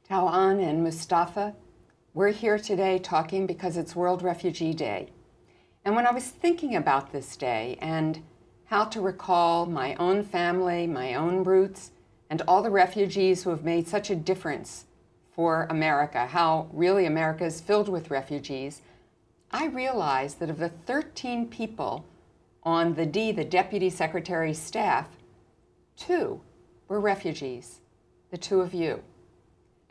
Tawan and Mustafa, we're here today talking because it's World Refugee Day. And when I was thinking about this day and how to recall my own family, my own roots, and all the refugees who have made such a difference for America, how really America is filled with refugees, I realized that of the 13 people on the Deputy Secretary's staff, 2 were refugees, the 2 of you.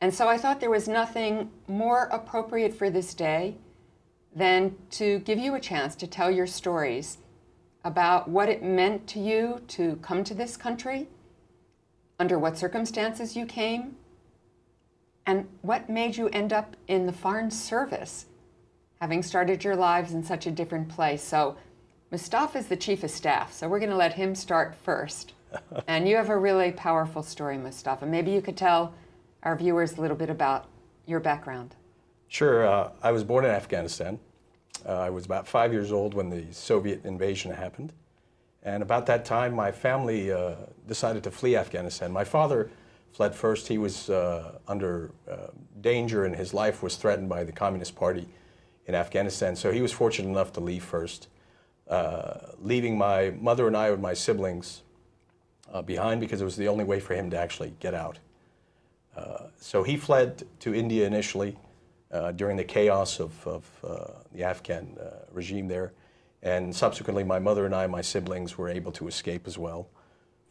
And so I thought there was nothing more appropriate for this day than to give you a chance to tell your stories about what it meant to you to come to this country, under what circumstances you came, and what made you end up in the Foreign Service, having started your lives in such a different place. So Mustafa is the Chief of Staff, so we're going to let him start first. And you have a really powerful story, Mustafa. Maybe you could tell our viewers a little bit about your background. Sure. I was born in Afghanistan. I was about 5 years old when the Soviet invasion happened. And about that time, my family decided to flee Afghanistan. My father fled first. He was under danger and his life was threatened by the Communist Party in Afghanistan. So he was fortunate enough to leave first, leaving my mother and I and my siblings behind because it was the only way for him to actually get out. So he fled to India initially during the chaos of the Afghan regime there. And subsequently, my mother and I, my siblings, were able to escape as well,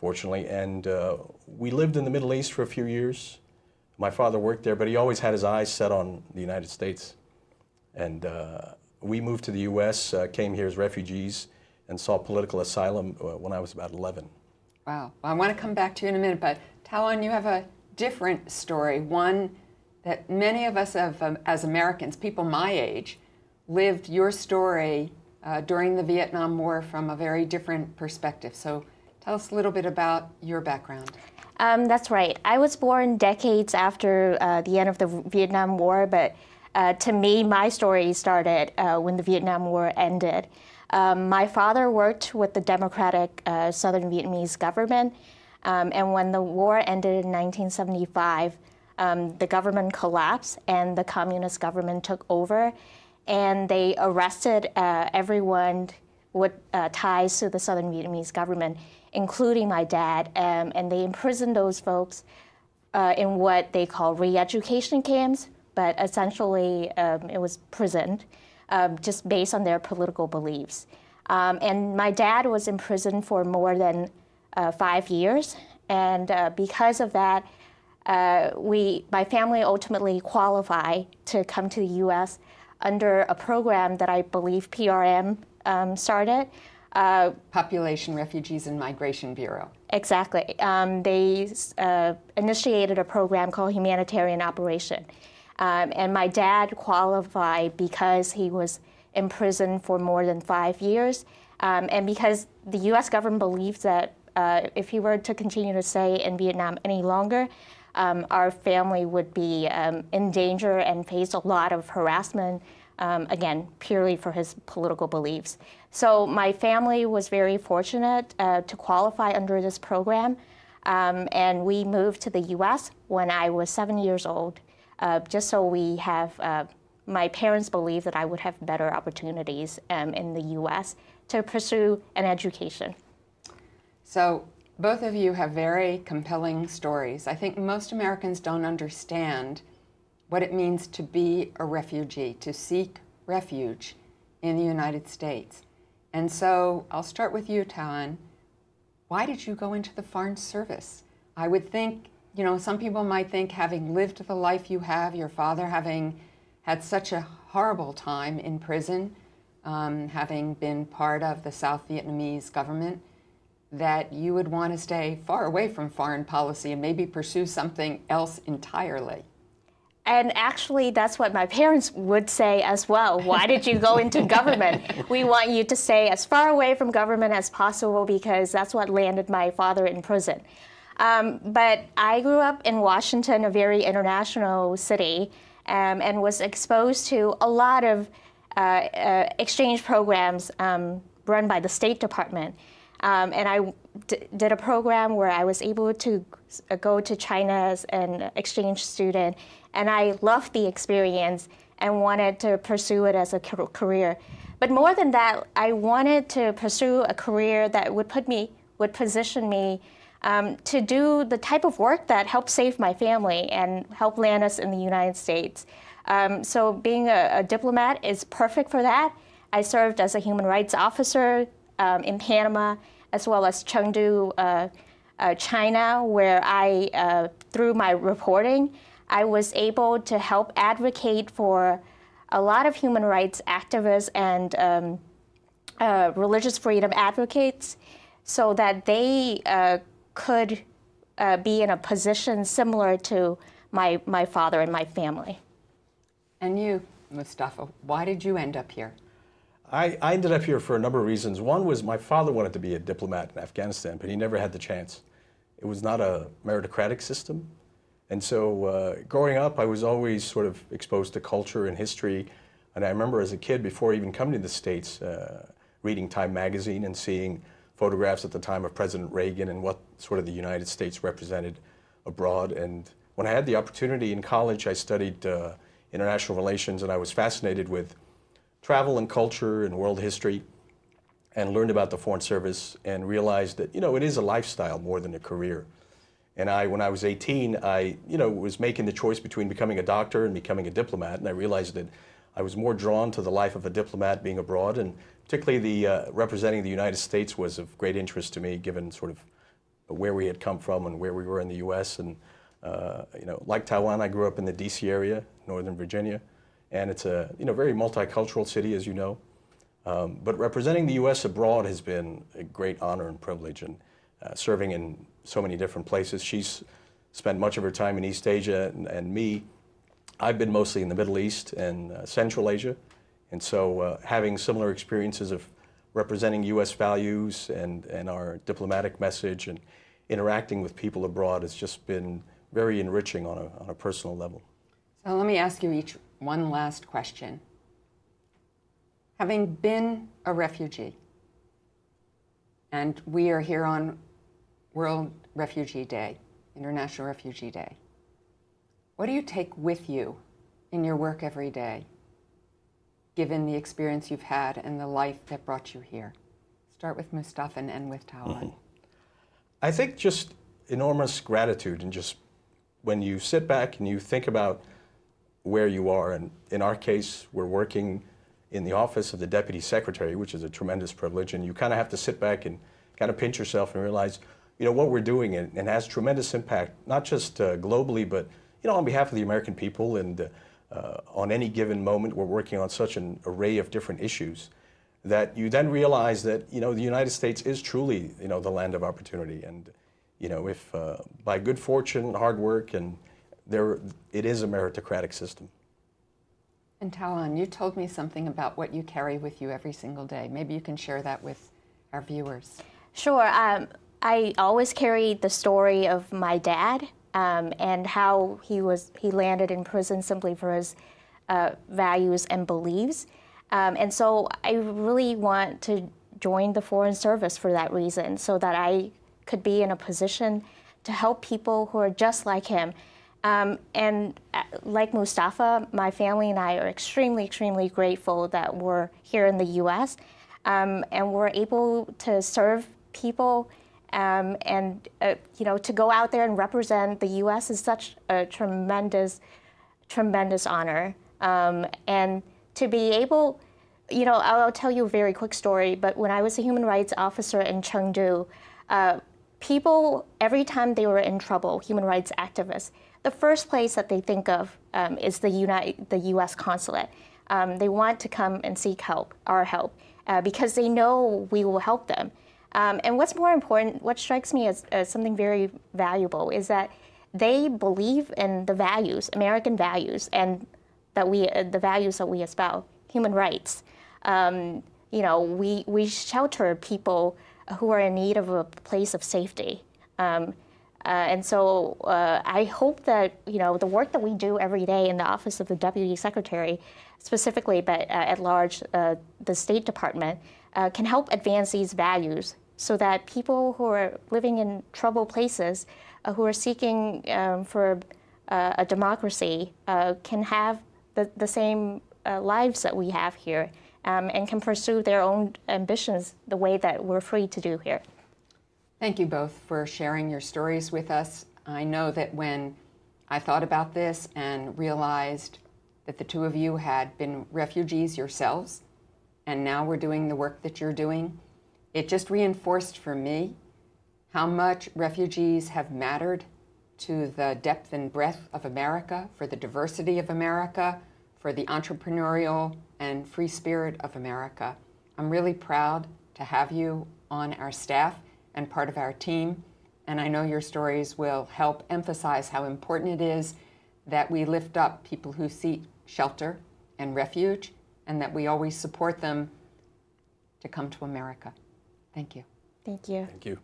fortunately. And we lived in the Middle East for a few years. My father worked there, but he always had his eyes set on the United States. And we moved to the U.S., came here as refugees, and sought political asylum when I was about 11. Wow. Well, I want to come back to you in a minute, but Tawan, you have a different story, one that many of us have, as Americans, people my age, lived your story during the Vietnam War from a very different perspective. So tell us a little bit about your background. That's right. I was born decades after the end of the Vietnam War, but to me, my story started when the Vietnam War ended. My father worked with the Democratic Southern Vietnamese government, and when the war ended in 1975, the government collapsed and the communist government took over, and they arrested everyone with ties to the Southern Vietnamese government, including my dad, and they imprisoned those folks in what they call re-education camps, but essentially it was prison, just based on their political beliefs. And my dad was in prison for more than 5 years, and because of that, my family ultimately qualified to come to the U.S. under a program that I believe PRM started. Population, Refugees, and Migration Bureau. Exactly. They initiated a program called Humanitarian Operation. And my dad qualified because he was in prison for more than 5 years, and because the U.S. government believes that if he were to continue to stay in Vietnam any longer, our family would be in danger and face a lot of harassment, again, purely for his political beliefs. So my family was very fortunate to qualify under this program, and we moved to the U.S. when I was 7 years old, just so we have, my parents believed that I would have better opportunities in the U.S. to pursue an education. So both of you have very compelling stories. I think most Americans don't understand what it means to be a refugee, to seek refuge in the United States. And so I'll start with you, Tawan. Why did you go into the Foreign Service? I would think, you know, some people might think, having lived the life you have, your father having had such a horrible time in prison, having been part of the South Vietnamese government, that you would want to stay far away from foreign policy and maybe pursue something else entirely. And actually, that's what my parents would say as well. Why did you go into government? We want you to stay as far away from government as possible because that's what landed my father in prison. But I grew up in Washington, a very international city, and was exposed to a lot of exchange programs run by the State Department. And I did a program where I was able to go to China as an exchange student, and I loved the experience and wanted to pursue it as a career. But more than that, I wanted to pursue a career that would position me to do the type of work that helped save my family and help land us in the United States. So being a diplomat is perfect for that. I served as a human rights officer in Panama, as well as Chengdu, China, where through my reporting, I was able to help advocate for a lot of human rights activists and religious freedom advocates so that they could be in a position similar to my father and my family. And you, Mustafa, why did you end up here? I ended up here for a number of reasons. One was my father wanted to be a diplomat in Afghanistan, but he never had the chance. It was not a meritocratic system. And so growing up, I was always sort of exposed to culture and history. And I remember as a kid, before even coming to the States, reading Time magazine and seeing photographs at the time of President Reagan and what sort of the United States represented abroad. And when I had the opportunity in college, I studied international relations, and I was fascinated with travel and culture and world history, and learned about the Foreign Service and realized that, it is a lifestyle more than a career. And when I was 18, I, was making the choice between becoming a doctor and becoming a diplomat, and I realized that I was more drawn to the life of a diplomat being abroad, and particularly the representing the United States was of great interest to me, given sort of where we had come from and where we were in the U.S. And, like Taiwan, I grew up in the D.C. area, Northern Virginia, and it's a very multicultural city, as you know. But representing the U.S. abroad has been a great honor and privilege, and serving in so many different places. She's spent much of her time in East Asia, and me, I've been mostly in the Middle East and Central Asia. And so having similar experiences of representing U.S. values and our diplomatic message and interacting with people abroad has just been very enriching on a personal level. So let me ask you each one last question. Having been a refugee, and we are here on World Refugee Day, International Refugee Day, what do you take with you in your work every day, given the experience you've had and the life that brought you here? Start with Mustafa and end with Tawan. I think just enormous gratitude, and just when you sit back and you think about where you are, and in our case, we're working in the office of the Deputy Secretary, which is a tremendous privilege, and you kind of have to sit back and kind of pinch yourself and realize, what we're doing and has tremendous impact, not just globally, but, on behalf of the American people, and on any given moment, we're working on such an array of different issues that you then realize that, the United States is truly, the land of opportunity. And, if by good fortune, hard work, and it is a meritocratic system. And Tawan, you told me something about what you carry with you every single day. Maybe you can share that with our viewers. Sure. I always carry the story of my dad and how he landed in prison simply for his values and beliefs. And so I really want to join the Foreign Service for that reason, so that I could be in a position to help people who are just like him. And like Mustafa, my family and I are extremely, extremely grateful that we're here in the U.S. And we're able to serve people, and to go out there and represent the U.S. is such a tremendous, tremendous honor. And to be able, I'll tell you a very quick story, but when I was a human rights officer in Chengdu, people, every time they were in trouble, human rights activists, the first place that they think of is the U.S. consulate. They want to come and seek help, our help, because they know we will help them. And what's more important, what strikes me as something very valuable, is that they believe in the values, American values, and that the values that we espouse, human rights. We shelter people who are in need of a place of safety. And so I hope that, the work that we do every day in the Office of the Deputy Secretary, specifically, but at large, the State Department, can help advance these values so that people who are living in troubled places, who are seeking for a democracy, can have the same lives that we have here, and can pursue their own ambitions the way that we're free to do here. Thank you both for sharing your stories with us. I know that when I thought about this and realized that the two of you had been refugees yourselves, and now we're doing the work that you're doing, it just reinforced for me how much refugees have mattered to the depth and breadth of America, for the diversity of America, for the entrepreneurial and free spirit of America. I'm really proud to have you on our staff and part of our team, and I know your stories will help emphasize how important it is that we lift up people who seek shelter and refuge, and that we always support them to come to America. Thank you. Thank you. Thank you.